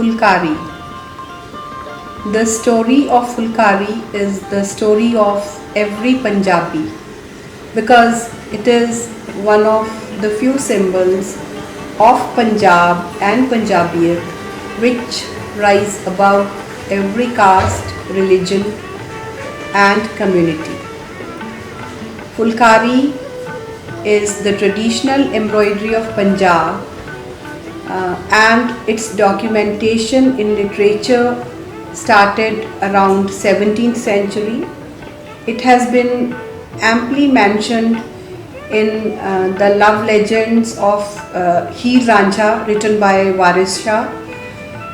Fulkari. The story of Fulkari is the story of every Punjabi because it is one of the few symbols of Punjab and Punjabiyat which rise above every caste, religion and community. Fulkari is the traditional embroidery of Punjab and its documentation in literature started around 17th century. It has been amply mentioned in the love legends of Heer Ranjha written by Waris Shah.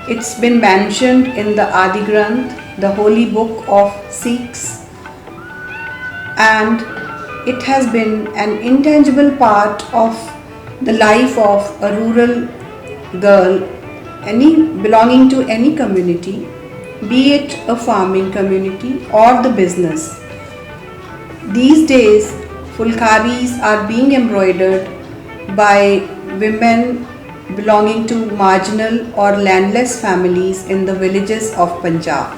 It's been mentioned in the Adi Granth, the holy book of Sikhs, and it has been an intangible part of the life of a rural girl belonging to any community, be it a farming community or the business. These days, Fulkaris are being embroidered by women belonging to marginal or landless families in the villages of Punjab.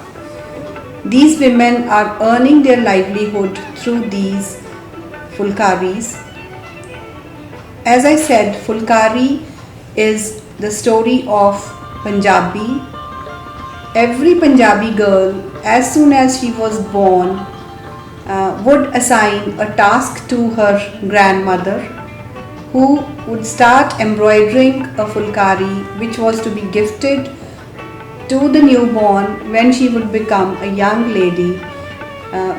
These women are earning their livelihood through these Fulkaris. As I said, Fulkari is the story of Punjabi. Every Punjabi girl, as soon as she was born, would assign a task to her grandmother, who would start embroidering a Fulkari which was to be gifted to the newborn when she would become a young lady.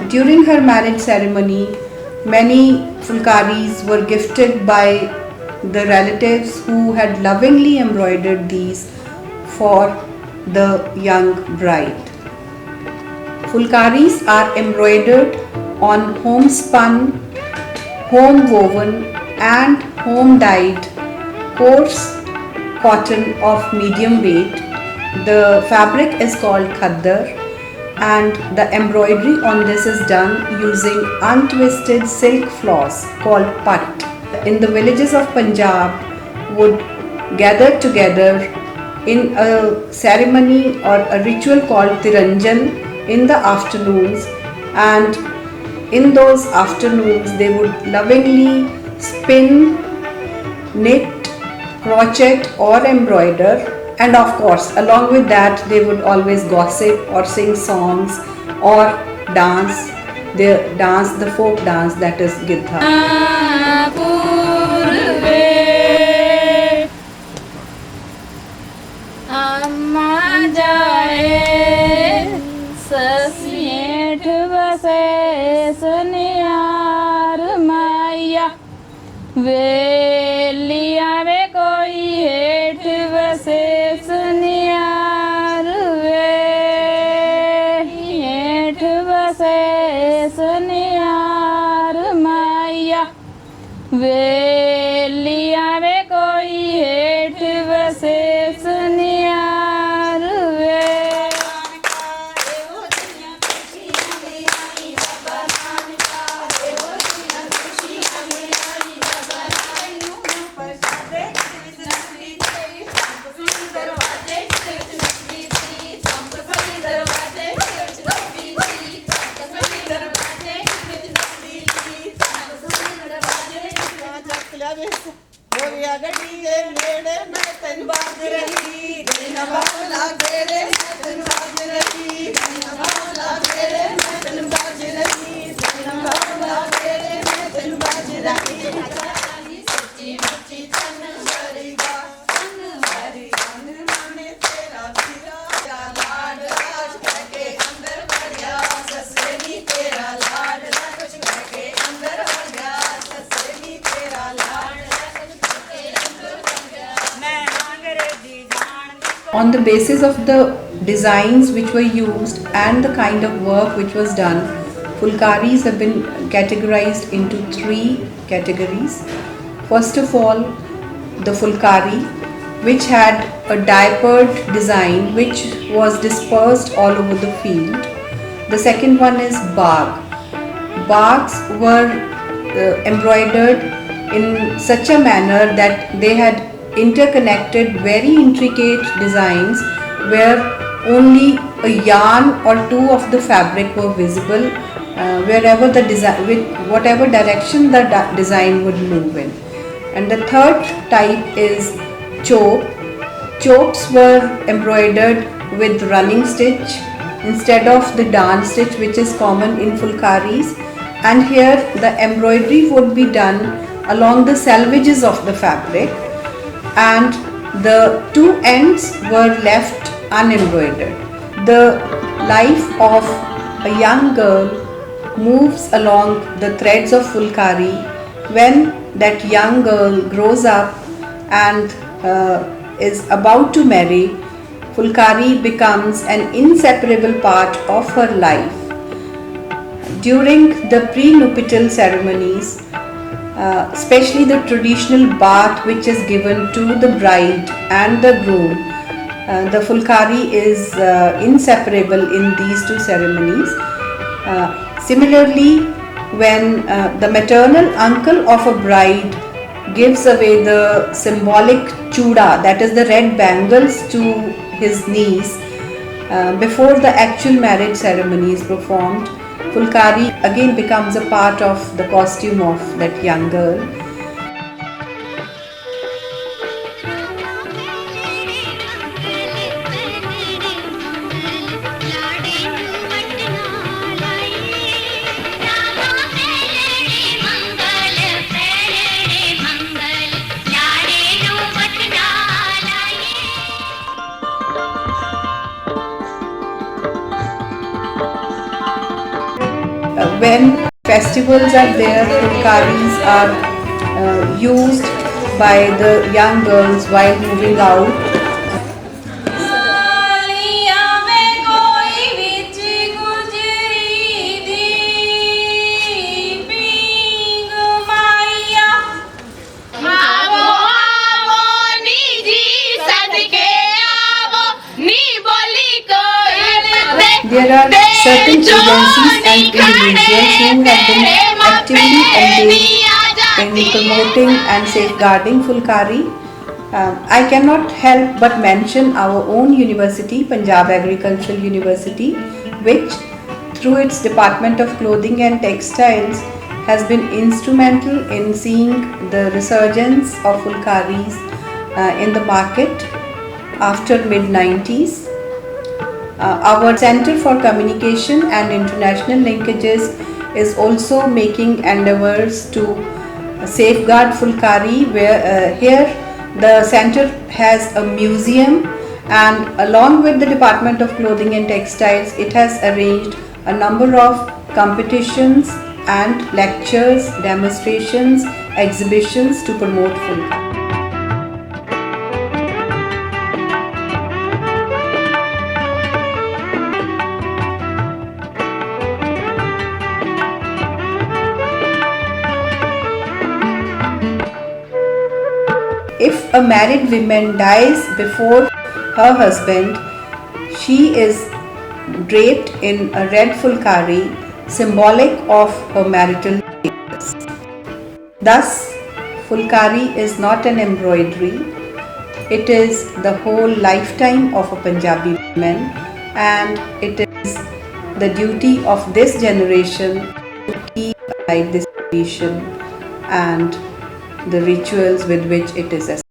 During her marriage ceremony, many Fulkaris were gifted by the relatives who had lovingly embroidered these for the young bride. Fulkaris are embroidered on homespun, home woven and home dyed coarse cotton of medium weight. The fabric is called khaddar and the embroidery on this is done using untwisted silk floss called pat. In the villages of Punjab would gather together in a ceremony or a ritual called Tiranjan in the afternoons, and in those afternoons they would lovingly spin, knit, crochet or embroider, and of course along with that they would always gossip or sing songs or dance the folk dance, that is Gidha. वेलिया वे कोई हेठ बसे सुनियार वे हेठ बसे सुनियार माया वेलिया वे कोई हेठ बसे सुनियार वे मोरिया गड्डी दे नेड़े मैं तेन बाज रही गईना बावला तेरे मैं तेन बाज रही गईना बावला तेरे मैं तेन बाज रही गईना बावला तेरे मैं तेन बाज रही सच्ची मुच्ची तन भरीगा तन भरी तन माने तेरा फिरा लाड राज के अंदर बढ़िया ससुरी तेरा लाड कुछ के अंदर बढ़िया ससुरी तेरा लाड. On the basis of the designs which were used and the kind of work which was done, Fulkaris have been categorized into 3 categories. First of all, the Fulkari, which had a diapered design which was dispersed all over the field. The second one is Bagh. Baghs were embroidered in such a manner that they had interconnected very intricate designs where only a yarn or two of the fabric were visible wherever the design, with whatever direction the design would move in. And the third type is chope. Chopes were embroidered with running stitch instead of the darn stitch which is common in fulkaris, and here the embroidery would be done along the selvages of the fabric and the two ends were left unembroidered. The life of a young girl moves along the threads of fulkari. When that young girl grows up and is about to marry, fulkari becomes an inseparable part of her life. During the prenuptial ceremonies, especially the traditional bath which is given to the bride and the groom, the fulkari is inseparable in these two ceremonies. Similarly, when the maternal uncle of a bride gives away the symbolic chuda, that is the red bangles, to his niece before the actual marriage ceremony is performed, fulkari again becomes a part of the costume of that young girl. When festivals are there, fulkaris are used by the young girls while moving out. There are certain agencies and individuals who have been actively engaged in promoting and safeguarding fulkari. I cannot help but mention our own university, Punjab Agricultural University, which through its Department of Clothing and Textiles has been instrumental in seeing the resurgence of fulkaris in the market after mid-90s. Our Center for Communication and International Linkages is also making endeavors to safeguard fulkari, where here the center has a museum, and along with the Department of Clothing and Textiles, it has arranged a number of competitions and lectures, demonstrations, exhibitions to promote fulkari. If a married woman dies before her husband, she is draped in a red fulkari, symbolic of her marital status. Thus, fulkari is not an embroidery, it is the whole lifetime of a Punjabi woman, and it is the duty of this generation to keep alive this tradition and the rituals with which it is associated.